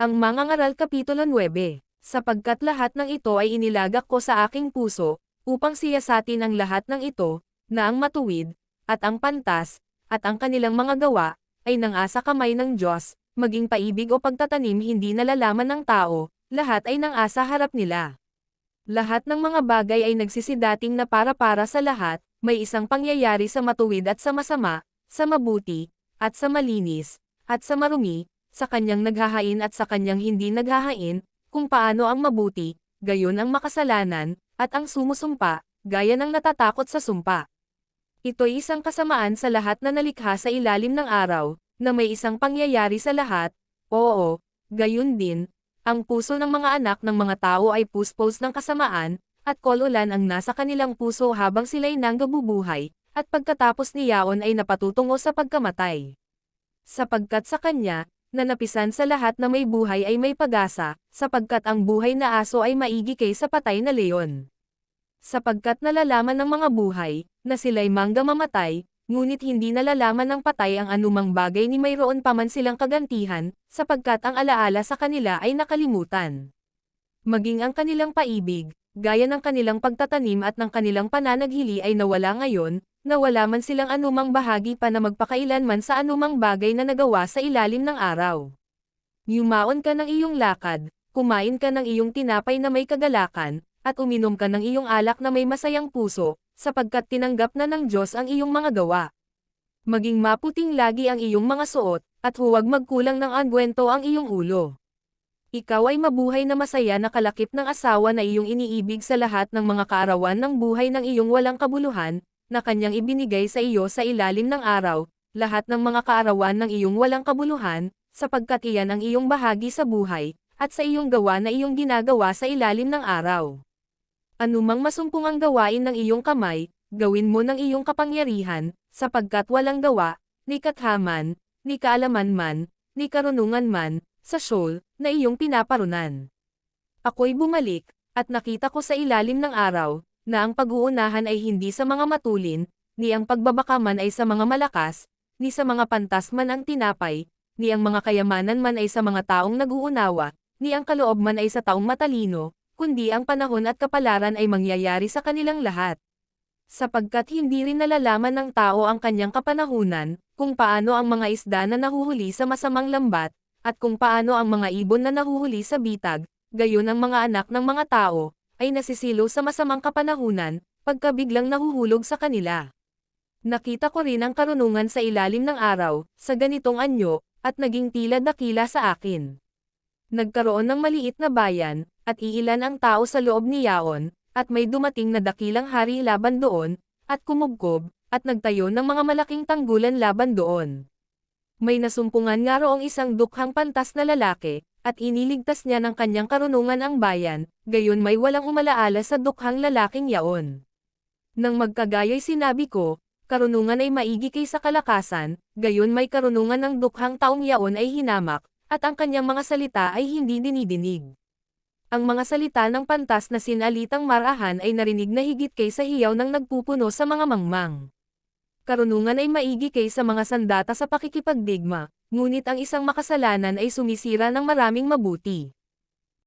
Ang Mangangaral Kapitulo 9, sapagkat lahat ng ito ay inilagak ko sa aking puso, upang siyasatin ang lahat ng ito, na ang matuwid, at ang pantas, at ang kanilang mga gawa, ay nangasa kamay ng Diyos, maging paibig o pagtatanim hindi nalalaman ng tao, lahat ay nangasa harap nila. Lahat ng mga bagay ay nagsisidating na para sa lahat, may isang pangyayari sa matuwid at sa masama, sa mabuti, at sa malinis, at sa marumi, sa kanyang naghahain at sa kanyang hindi naghahain, kung paano ang mabuti, gayon ang makasalanan, at ang sumusumpa, gaya ng natatakot sa sumpa. Ito'y isang kasamaan sa lahat na nalikha sa ilalim ng araw, na may isang pangyayari sa lahat, oo, gayon din, ang puso ng mga anak ng mga tao ay puspos ng kasamaan, at kololan ang nasa kanilang puso habang sila'y nanggabubuhay, at pagkatapos niyaon ay napatutungo sa pagkamatay. Sapagkat sa kanya, na napisan sa lahat na may buhay ay may pag-asa, sapagkat ang buhay na aso ay maigi kaysa patay na leon. Sapagkat nalalaman ng mga buhay, na sila'y mangga mamatay, ngunit hindi nalalaman ng patay ang anumang bagay ni mayroon pa man silang kagantihan, sapagkat ang alaala sa kanila ay nakalimutan. Maging ang kanilang paibig, gaya ng kanilang pagtatanim at ng kanilang pananaghili ay nawala ngayon, na wala man silang anumang bahagi pa na magpakailanman sa anumang bagay na nagawa sa ilalim ng araw. Yumaon ka ng iyong lakad, kumain ka ng iyong tinapay na may kagalakan, at uminom ka ng iyong alak na may masayang puso, sapagkat tinanggap na ng Diyos ang iyong mga gawa. Maging maputing lagi ang iyong mga suot, at huwag magkulang ng angwento ang iyong ulo. Ikaw ay mabuhay na masaya na kalakip ng asawa na iyong iniibig sa lahat ng mga kaarawan ng buhay ng iyong walang kabuluhan, na kanyang ibinigay sa iyo sa ilalim ng araw, lahat ng mga kaarawan ng iyong walang kabuluhan, sapagkat iyan ang iyong bahagi sa buhay, at sa iyong gawa na iyong ginagawa sa ilalim ng araw. Anumang masumpungang gawain ng iyong kamay, gawin mo ng iyong kapangyarihan, sapagkat walang gawa, ni kathaman, ni kaalaman man, ni karunungan man, sa syol, na iyong pinaparunan. Ako'y bumalik, at nakita ko sa ilalim ng araw, na ang pag-uunahan ay hindi sa mga matulin, ni ang pagbabakaman ay sa mga malakas, ni sa mga pantas man ang tinapay, ni ang mga kayamanan man ay sa mga taong nag-uunawa, ni ang kaloob man ay sa taong matalino, kundi ang panahon at kapalaran ay mangyayari sa kanilang lahat. Sapagkat hindi rin nalalaman ng tao ang kanyang kapanahunan, kung paano ang mga isda na nahuhuli sa masamang lambat, at kung paano ang mga ibon na nahuhuli sa bitag, gayon ang mga anak ng mga tao, ay nasisilo sa masamang kapanahunan, pagka biglang nahuhulog sa kanila. Nakita ko rin ang karunungan sa ilalim ng araw, sa ganitong anyo, at naging tila dakila sa akin. Nagkaroon ng maliit na bayan, at iilan ang tao sa loob niyaon, at may dumating na dakilang hari laban doon, at kumugkob, at nagtayo ng mga malaking tanggulan laban doon. May nasumpungan nga roong isang dukhang pantas na lalaki, at iniligtas niya ng kanyang karunungan ang bayan, gayon may walang umalaala sa dukhang lalaking yaon. Nang magkagayoy sinabi ko, karunungan ay maigi kaysa kalakasan, gayon may karunungan ng dukhang taong yaon ay hinamak, at ang kanyang mga salita ay hindi dinidinig. Ang mga salita ng pantas na sinalitang marahan ay narinig na higit kaysa hiyaw ng nagpupuno sa mga mangmang. Karunungan ay maigi kaysa mga sandata sa pakikipagdigma, ngunit ang isang makasalanan ay sumisira ng maraming mabuti.